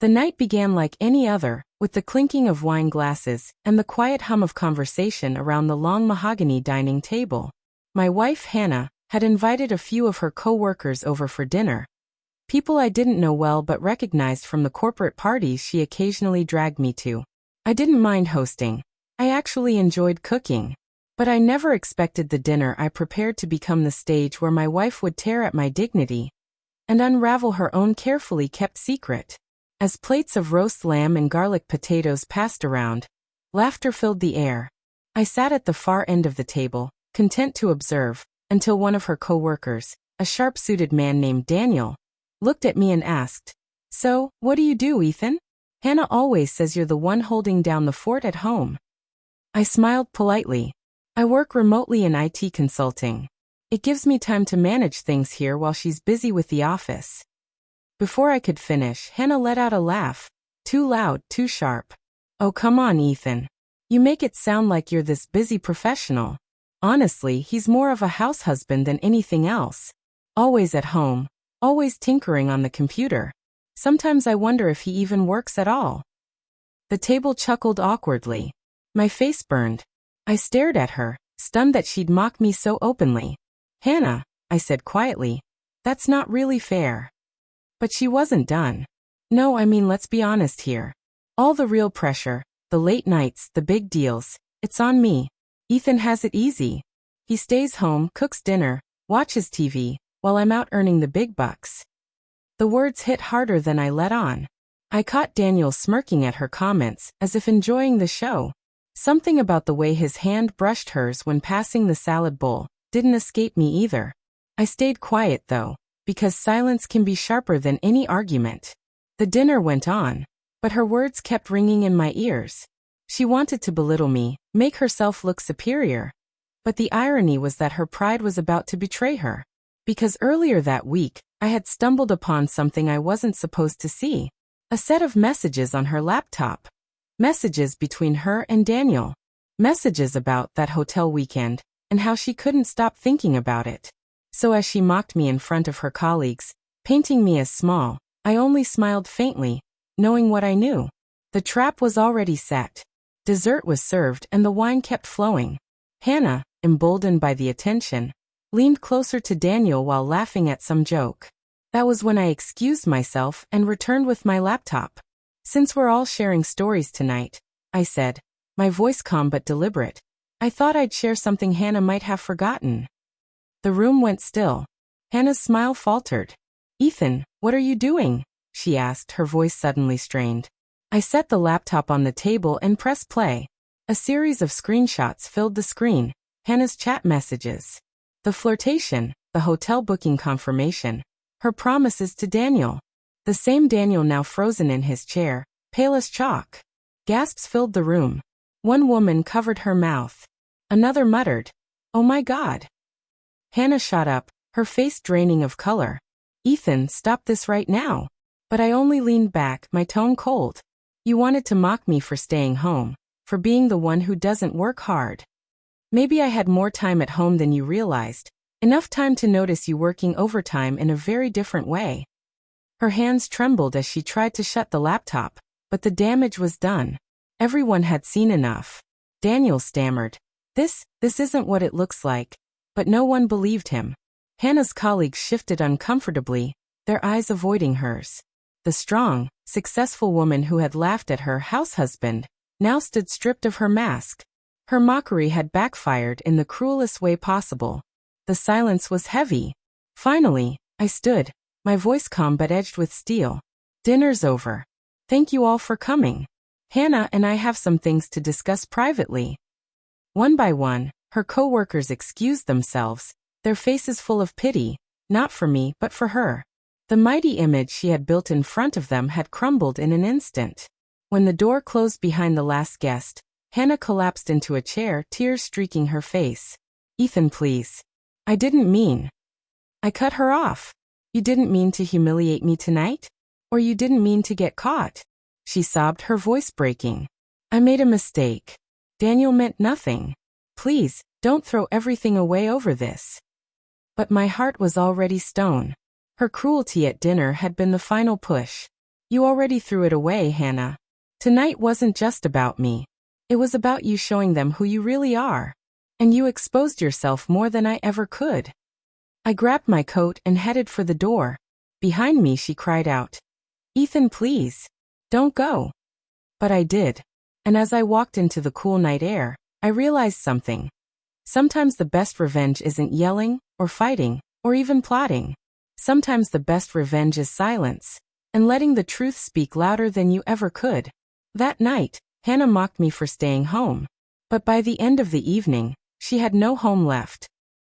The night began like any other, with the clinking of wine glasses and the quiet hum of conversation around the long mahogany dining table. My wife, Hannah, had invited a few of her co-workers over for dinner. People I didn't know well but recognized from the corporate parties she occasionally dragged me to. I didn't mind hosting. I actually enjoyed cooking. But I never expected the dinner I prepared to become the stage where my wife would tear at my dignity and unravel her own carefully kept secret. As plates of roast lamb and garlic potatoes passed around, laughter filled the air. I sat at the far end of the table, content to observe, until one of her co-workers, a sharp-suited man named Daniel, looked at me and asked, "So, what do you do, Ethan? Hannah always says you're the one holding down the fort at home." I smiled politely. "I work remotely in IT consulting. It gives me time to manage things here while she's busy with the office." Before I could finish, Hannah let out a laugh. Too loud, too sharp. "Oh, come on, Ethan. You make it sound like you're this busy professional. Honestly, he's more of a house husband than anything else. Always at home, always tinkering on the computer. Sometimes I wonder if he even works at all." The table chuckled awkwardly. My face burned. I stared at her, stunned that she'd mock me so openly. "Hannah," I said quietly, "that's not really fair." But she wasn't done. "No, I mean, let's be honest here. All the real pressure, the late nights, the big deals, it's on me. Ethan has it easy. He stays home, cooks dinner, watches TV, while I'm out earning the big bucks." The words hit harder than I let on. I caught Daniel smirking at her comments, as if enjoying the show. Something about the way his hand brushed hers when passing the salad bowl didn't escape me either. I stayed quiet though, because silence can be sharper than any argument. The dinner went on, but her words kept ringing in my ears. She wanted to belittle me, make herself look superior. But the irony was that her pride was about to betray her. Because earlier that week, I had stumbled upon something I wasn't supposed to see. A set of messages on her laptop. Messages between her and Daniel. Messages about that hotel weekend, and how she couldn't stop thinking about it. So as she mocked me in front of her colleagues, painting me as small, I only smiled faintly, knowing what I knew. The trap was already set. Dessert was served and the wine kept flowing. Hannah, emboldened by the attention, leaned closer to Daniel while laughing at some joke. That was when I excused myself and returned with my laptop. "Since we're all sharing stories tonight," I said, my voice calm but deliberate, "I thought I'd share something Hannah might have forgotten." The room went still. Hannah's smile faltered. "Ethan, what are you doing?" she asked, her voice suddenly strained. I set the laptop on the table and pressed play. A series of screenshots filled the screen, Hannah's chat messages. The flirtation, the hotel booking confirmation, her promises to Daniel. The same Daniel now frozen in his chair, pale as chalk. Gasps filled the room. One woman covered her mouth. Another muttered, "Oh my God." Hannah shot up, her face draining of color. "Ethan, stop this right now." But I only leaned back, my tone cold. "You wanted to mock me for staying home, for being the one who doesn't work hard. Maybe I had more time at home than you realized, enough time to notice you working overtime in a very different way." Her hands trembled as she tried to shut the laptop, but the damage was done. Everyone had seen enough. Daniel stammered, This isn't what it looks like." But no one believed him. Hannah's colleagues shifted uncomfortably, their eyes avoiding hers. The strong, successful woman who had laughed at her house husband now stood stripped of her mask. Her mockery had backfired in the cruelest way possible. The silence was heavy. Finally, I stood, my voice calm but edged with steel. "Dinner's over. Thank you all for coming. Hannah and I have some things to discuss privately." One by one, her co-workers excused themselves, their faces full of pity, not for me but for her. The mighty image she had built in front of them had crumbled in an instant. When the door closed behind the last guest, Hannah collapsed into a chair, tears streaking her face. "Ethan, please. I didn't mean." I cut her off. "You didn't mean to humiliate me tonight? Or you didn't mean to get caught?" She sobbed, her voice breaking. "I made a mistake. Daniel meant nothing. Please, don't throw everything away over this." But my heart was already stone. Her cruelty at dinner had been the final push. You already threw it away, Hannah. Tonight wasn't just about me. It was about you showing them who you really are. And you exposed yourself more than I ever could. I grabbed my coat and headed for the door. Behind me, she cried out, "Ethan, please. Don't go." But I did. And as I walked into the cool night air, I realized something. Sometimes the best revenge isn't yelling, or fighting, or even plotting. Sometimes the best revenge is silence, and letting the truth speak louder than you ever could. That night, Hannah mocked me for staying home. But by the end of the evening, she had no home left.